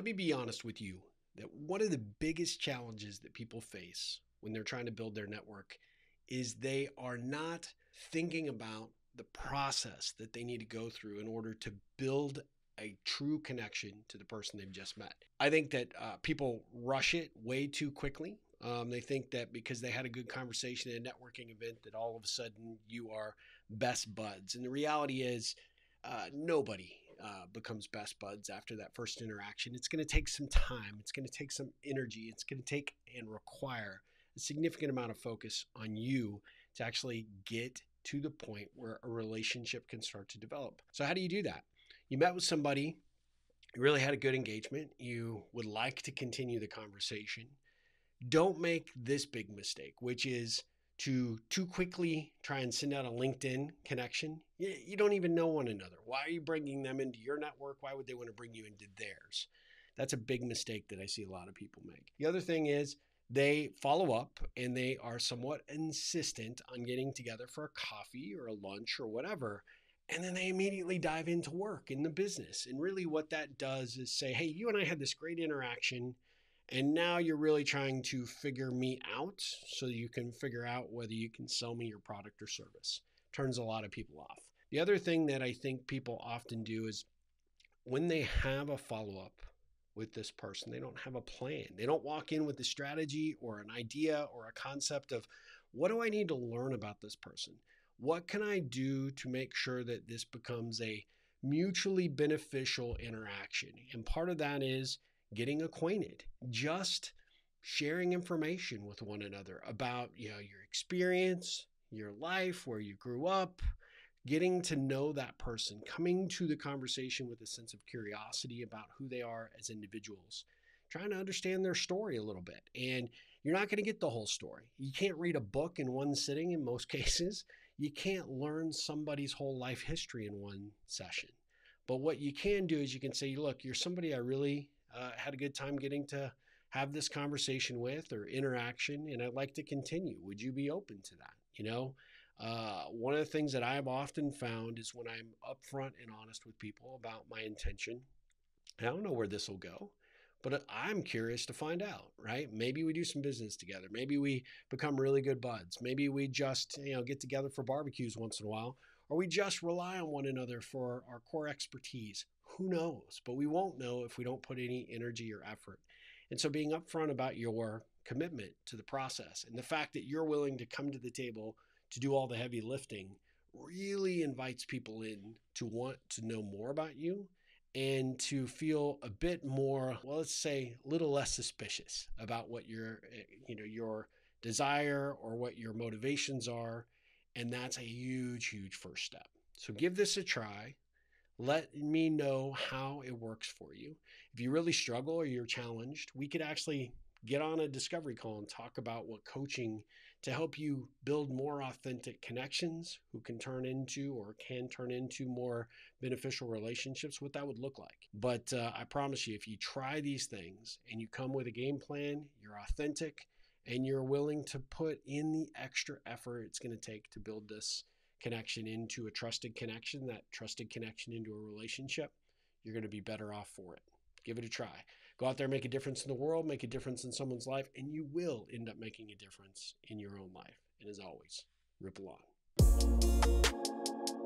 Let me be honest with you that one of the biggest challenges that people face when they're trying to build their network is they are not thinking about the process that they need to go through in order to build a true connection to the person they've just met. I think that people rush it way too quickly. They think that because they had a good conversation at a networking event that all of a sudden you are best buds. And the reality is nobody becomes best buds after that first interaction. It's going to take some time. It's going to take some energy. It's going to take and require a significant amount of focus on you to actually get to the point where a relationship can start to develop. So how do you do that? You met with somebody, you really had a good engagement, you would like to continue the conversation. Don't make this big mistake, which is to too quickly try and send out a LinkedIn connection. You don't even know one another. Why are you bringing them into your network? Why would they want to bring you into theirs? That's a big mistake that I see a lot of people make. The other thing is they follow up and they are somewhat insistent on getting together for a coffee or a lunch or whatever. And then they immediately dive into work in the business. And really what that does is say, hey, you and I had this great interaction. And now you're really trying to figure me out so you can figure out whether you can sell me your product or service. Turns a lot of people off. The other thing that I think people often do is when they have a follow-up with this person, they don't have a plan. They don't walk in with a strategy or an idea or a concept of what do I need to learn about this person? What can I do to make sure that this becomes a mutually beneficial interaction? And part of that is getting acquainted, just sharing information with one another about, your experience, your life, where you grew up, getting to know that person, coming to the conversation with a sense of curiosity about who they are as individuals, trying to understand their story a little bit. And you're not going to get the whole story. You can't read a book in one sitting in most cases. You can't learn somebody's whole life history in one session. But what you can do is you can say, look, you're somebody I really had a good time getting to have this conversation with or interaction, and I'd like to continue. Would you be open to that? One of the things that I've often found is when I'm upfront and honest with people about my intention, I don't know where this will go, but I'm curious to find out, right? Maybe we do some business together. Maybe we become really good buds. Maybe we just, get together for barbecues once in a while, or we just rely on one another for our core expertise. Who knows? But we won't know if we don't put any energy or effort. And so being upfront about your commitment to the process and the fact that you're willing to come to the table to do all the heavy lifting really invites people in to want to know more about you and to feel a bit more, well, let's say a little less suspicious about what your desire or what your motivations are. And that's a huge, huge first step. So give this a try. Let me know how it works for you. If you really struggle or you're challenged, we could actually get on a discovery call and talk about what coaching to help you build more authentic connections who can turn into more beneficial relationships, what that would look like. But I promise you, if you try these things and you come with a game plan, you're authentic, and you're willing to put in the extra effort it's going to take to build this connection into a trusted connection, that trusted connection into a relationship, you're going to be better off for it. Give it a try. Go out there, make a difference in the world, make a difference in someone's life, and you will end up making a difference in your own life. And as always, ripple on.